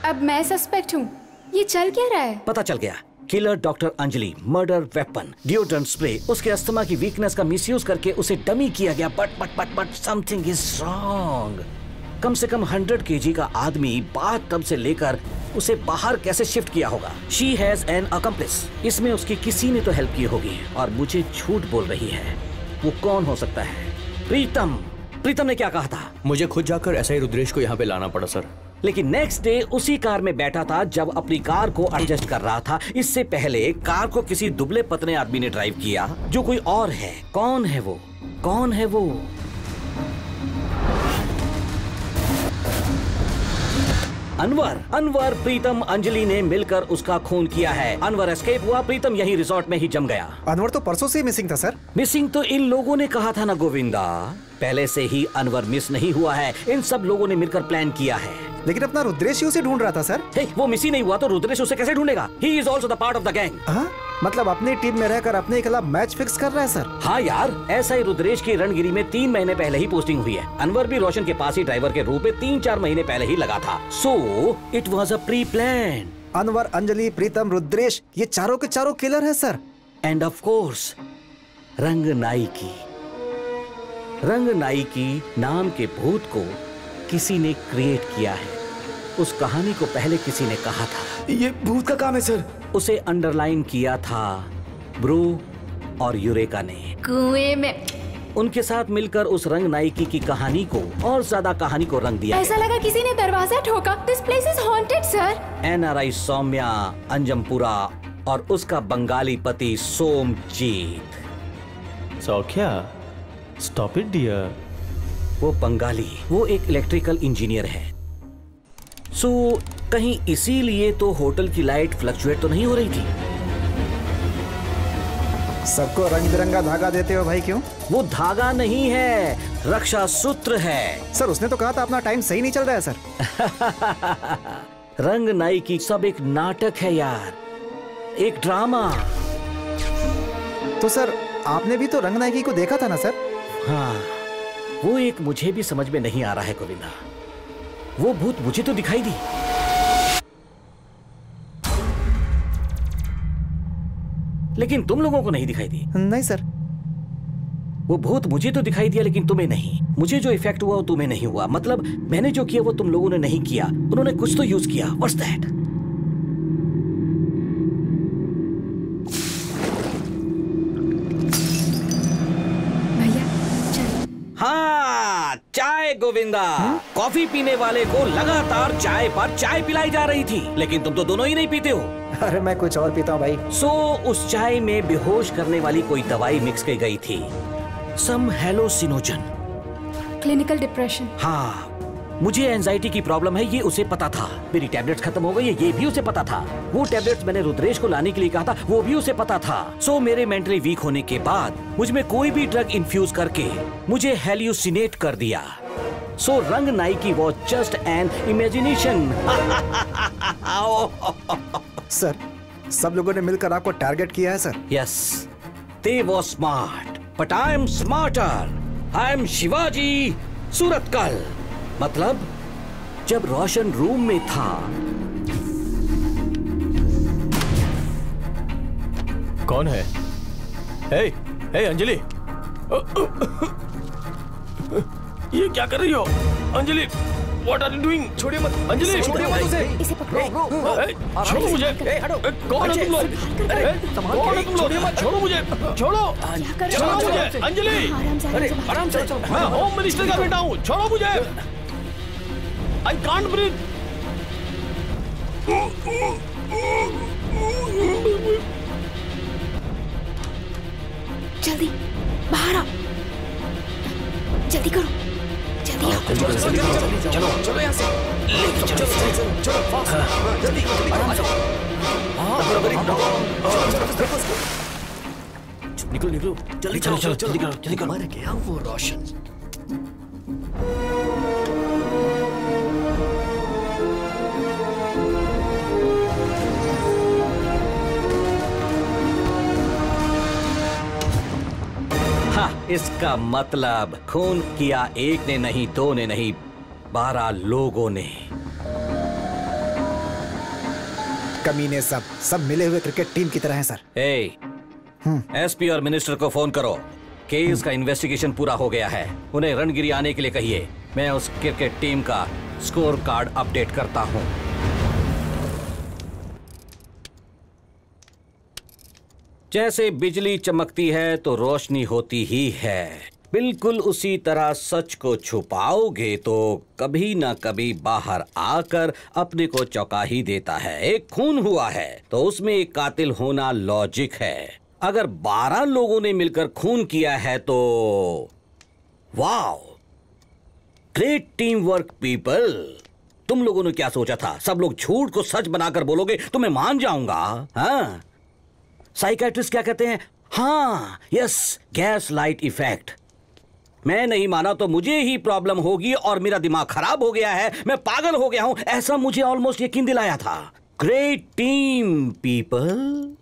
अब मैं सस्पेक्ट हूँ। ये चल क्या रहा है? पता चल गया। Killer doctor Anjali, murder weapon, deodorant spray, उसके अस्थमा की वीकनेस का मिसयूज करके उसे डमी किया गया। But something is wrong. कम से कम 100 kg का आदमी बाथटब से लेकर उसे बाहर कैसे शिफ्ट किया होगा? She has an accomplish. इसमें उसकी किसी ने तो हेल्प की होगी और मुझे झूठ बोल रही है। वो कौन हो सकता है? प्रीतम। प्रीतम ने क्या कहा था? मुझे खुद जाकर एसआई रुद्रेश को यहाँ पे लाना पड़ा सर। लेकिन नेक्स्ट डे उसी कार में बैठा था जब अपनी कार को एडजस्ट कर रहा था। इससे पहले कार को किसी दुबले पतले आदमी ने ड्राइव किया जो कोई और है। कौन है वो? कौन है वो? अनवर प्रीतम अंजलि ने मिलकर उसका खून किया है। अनवर एस्केप हुआ, प्रीतम यही रिसोर्ट में ही जम गया। अनवर तो परसों से मिसिंग था सर। मिसिंग तो इन लोगों ने कहा था ना गोविंदा। पहले से ही अनवर मिस नहीं हुआ है। इन सब लोगों ने मिलकर प्लान किया है। लेकिन अपना रुद्रेश ही उसे ढूंढ रहा था सर। वो मिस ही नहीं हुआ तो रुद्रेश उसे कैसे ढूंढेगा? He is also the part of the gang। मतलब अपनी टीम में रहकर अपने खिलाफ मैच फिक्स कर रहा है सर। हाँ यार, ऐसा ही रुद्रेश की रणगिरी में 3 महीने पहले ही पोस्टिंग हुई है। अनवर भी रोशन के पास ही ड्राइवर के रूप में 3-4 महीने पहले ही लगा था। So it was a pre plan. Anwar, Anjali, Pritam, Rudresh, ये चारों के चारों किलर है सर। एंड ऑफ कोर्स रंग नाइकी नाम के भूत को किसी ने क्रिएट किया है। उस कहानी को पहले किसी ने कहा था। ये भूत का काम है सर। उसे अंडरलाइन किया था ब्रू और यूरेका ने। कुएं में उनके साथ मिलकर उस रंग नाइकी की कहानी को और ज्यादा कहानी को रंग दिया। ऐसा लगा किसी ने दरवाजा ठोका। This place is haunted sir. NRI Saumya Anjampura और उसका बंगाली पति Somjit. Saukhya, stop it dear. वो बंगाली, वो एक इलेक्ट्रिकल इंजीनियर है। सो कहीं इसीलिए तो होटल की लाइट फ्लक्चुएट तो नहीं हो रही थी। सबको रंग बिरंगा धागा देते हो भाई, क्यों? वो धागा नहीं है, रक्षा सूत्र है। सर उसने तो कहा था अपना टाइम सही नहीं चल रहा है सर। रंग नाइकी सब एक नाटक है यार, एक ड्रामा। तो सर आपने भी तो रंग नाइकी को देखा था ना सर? हाँ, वो एक मुझे भी समझ में नहीं आ रहा है गोविंदा। वो भूत मुझे तो दिखाई दी, लेकिन तुम लोगों को नहीं दिखाई दी। नहीं सर। वो भूत मुझे तो दिखाई दिया लेकिन तुम्हें नहीं। मुझे जो इफेक्ट हुआ वो तुम्हें नहीं हुआ। मतलब मैंने जो किया वो तुम लोगों ने नहीं किया। उन्होंने कुछ तो यूज किया। What's that? हाँ, चाय गोविंदा। कॉफी पीने वाले को लगातार चाय पर चाय पिलाई जा रही थी, लेकिन तुम तो दोनों ही नहीं पीते हो। अरे मैं कुछ और पीता हूँ भाई। सो उस चाय में बेहोश करने वाली कोई दवाई मिक्स की गई थी, सम हेलोसिनोजन। Clinical depression. हाँ, मुझे एंजाइटी की प्रॉब्लम है ये उसे पता था। मेरी टैबलेट्स खत्म हो गई है ये भी उसे पता था। वो टैबलेट्स मैंने रुद्रेश को लाने के लिए कहा था वो भी उसे पता था। सो मेरे मेंटली वीक होने के बाद मुझ में कोई भी ड्रग इन्फ्यूज करके मुझे हेल्यूसिनेट कर दिया। सो रंग Nike was just an imagination. Sir सब लोगों ने मिलकर आपको टारगेट किया है sir. Yes, they was smart but I am smarter. I am Shivaji Surathkal. मतलब जब रोशन रूम में था। कौन है? हे, हे अंजलि, ये क्या कर रही हो Anjali? What are you doing? छोड़िए मत अंजलि, छोड़िए मत उसे। इसे पकड़ो। छोड़ो मुझे। कौन है तुम लोग? कौन है तुम लोग? छोड़ो मुझे, छोड़ो, छोड़ो मुझे अंजलि। अरे आराम से, मैं होम मिनिस्टर का बेटा हूँ, छोड़ो मुझे। I can't breathe। जल्दी बाहर आओ, जल्दी करो, जल्दी आओ। चलो चलो यहाँ से। चलो फास्ट, जल्दी निकलो निकलो, जल्दी चलो चलो जल्दी करो जल्दी करो। मर गया वो रोशन। इसका मतलब खून किया एक ने नहीं, दो ने नहीं, 12 लोगों ने। कमीने सब मिले हुए क्रिकेट टीम की तरह हैं सर। एसपी और मिनिस्टर को फोन करो। केस का इन्वेस्टिगेशन पूरा हो गया है, उन्हें रणगिरी आने के लिए कहिए। मैं उस क्रिकेट टीम का स्कोर कार्ड अपडेट करता हूं। जैसे बिजली चमकती है तो रोशनी होती ही है, बिल्कुल उसी तरह सच को छुपाओगे तो कभी ना कभी बाहर आकर अपने को चौंका ही देता है। एक खून हुआ है तो उसमें एक कातिल होना लॉजिक है। अगर 12 लोगों ने मिलकर खून किया है तो wow, great team work people. तुम लोगों ने क्या सोचा था? सब लोग झूठ को सच बनाकर बोलोगे तो मैं मान जाऊंगा? हाँ, साइकियाट्रिस्ट क्या कहते हैं? हाँ, यस, गैस लाइट इफेक्ट। मैं नहीं माना तो मुझे ही प्रॉब्लम होगी और मेरा दिमाग खराब हो गया है, मैं पागल हो गया हूं, ऐसा मुझे ऑलमोस्ट यकीन दिलाया था। Great team people.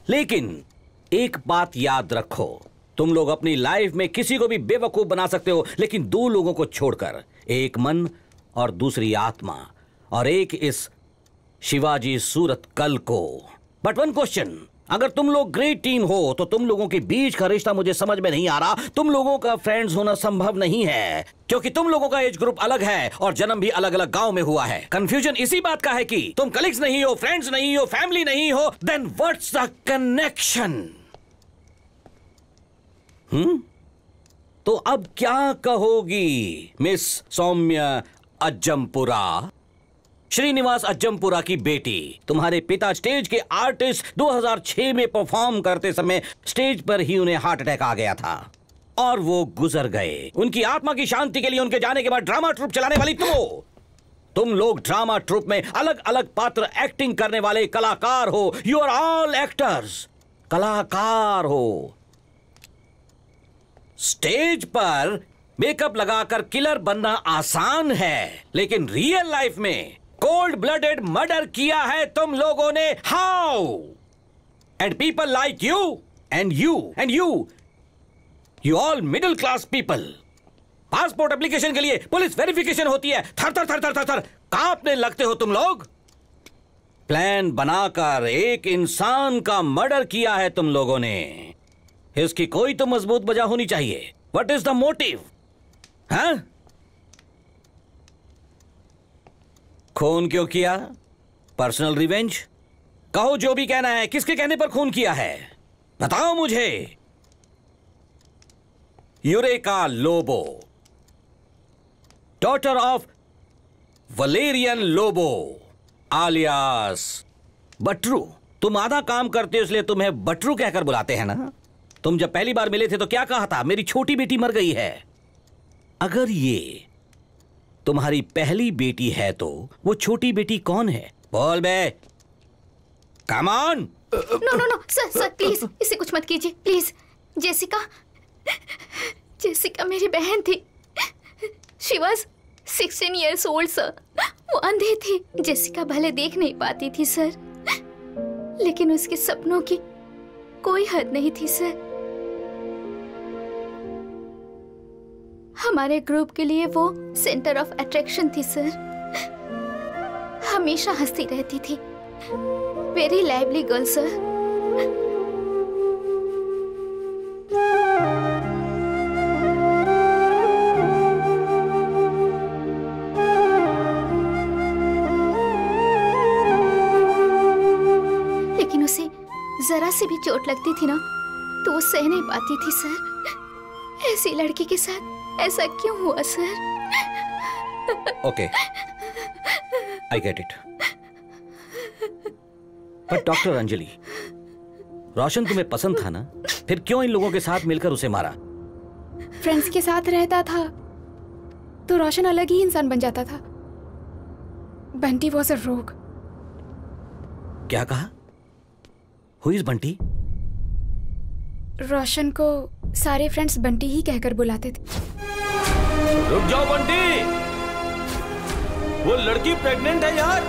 लेकिन एक बात याद रखो, तुम लोग अपनी लाइफ में किसी को भी बेवकूफ बना सकते हो, लेकिन 2 लोगों को छोड़कर, एक मन और दूसरी आत्मा, और एक इस शिवाजी सूरत कल को। बट वन क्वेश्चन, अगर तुम लोग ग्रेट टीम हो तो तुम लोगों के बीच का रिश्ता मुझे समझ में नहीं आ रहा। तुम लोगों का फ्रेंड्स होना संभव नहीं है क्योंकि तुम लोगों का एज ग्रुप अलग है और जन्म भी अलग अलग गांव में हुआ है। कंफ्यूजन इसी बात का है कि तुम कलीग्स नहीं हो, फ्रेंड्स नहीं हो, फैमिली नहीं हो। Then what's the connection? तो अब क्या कहोगी मिस सौम्या अज्जमपुरा, श्रीनिवास अज्जमपुरा की बेटी? तुम्हारे पिता स्टेज के आर्टिस्ट 2006 में परफॉर्म करते समय स्टेज पर ही उन्हें हार्ट अटैक आ गया था और वो गुजर गए। उनकी आत्मा की शांति के लिए उनके जाने के बाद ड्रामा ट्रूप चलाने वाली तुम लोग ड्रामा ट्रूप में अलग अलग पात्र एक्टिंग करने वाले कलाकार हो। यू आर ऑल एक्टर्स, कलाकार हो। स्टेज पर मेकअप लगाकर किलर बनना आसान है, लेकिन रियल लाइफ में कोल्ड ब्लडेड मर्डर किया है तुम लोगों ने। How? And people like you and you all middle class people. Passport application के लिए पुलिस वेरिफिकेशन होती है, थर थर थर थर थर थर कांपने लगते हो तुम लोग। प्लान बनाकर एक इंसान का मर्डर किया है तुम लोगों ने। इसकी कोई तो मजबूत वजह होनी चाहिए। What is the motive? हाँ? खून क्यों किया? Personal revenge? कहो जो भी कहना है। किसके कहने पर खून किया है बताओ मुझे। Eureka Lobo, daughter of Valerian Lobo alias Batru. तुम आधा काम करते हो इसलिए तुम्हें बटरू कहकर बुलाते हैं ना? तुम जब पहली बार मिले थे तो क्या कहा था? मेरी छोटी बेटी मर गई है। अगर ये तुम्हारी पहली बेटी है तो वो छोटी बेटी कौन है? बोल बे, come on. No sir please इसे कुछ मत कीजिए प्लीज। जेसिका मेरी बहन थी। She was 16 years old sir. वो अंधी थी। जेसिका भले देख नहीं पाती थी सर, लेकिन उसके सपनों की कोई हद नहीं थी सर। हमारे ग्रुप के लिए वो सेंटर ऑफ अट्रैक्शन थी सर। हमेशा हंसती रहती थी। Very lively girl sir. लेकिन उसे जरा सी भी चोट लगती थी ना तो वो सह नहीं पाती थी सर। ऐसी लड़की के साथ ऐसा क्यों हुआ sir? Okay, I get it. पर डॉक्टर अंजलि, रोशन तुम्हें पसंद था ना, फिर क्यों इन लोगों के साथ मिलकर उसे मारा? फ्रेंड्स के साथ रहता था तो रोशन अलग ही इंसान बन जाता था। बंटी वॉज अ रोग। क्या कहा? Who is Bunty? रोशन को सारे फ्रेंड्स बंटी ही कहकर बुलाते थे। रुक जाओ बंटी, वो लड़की प्रेग्नेंट है यार।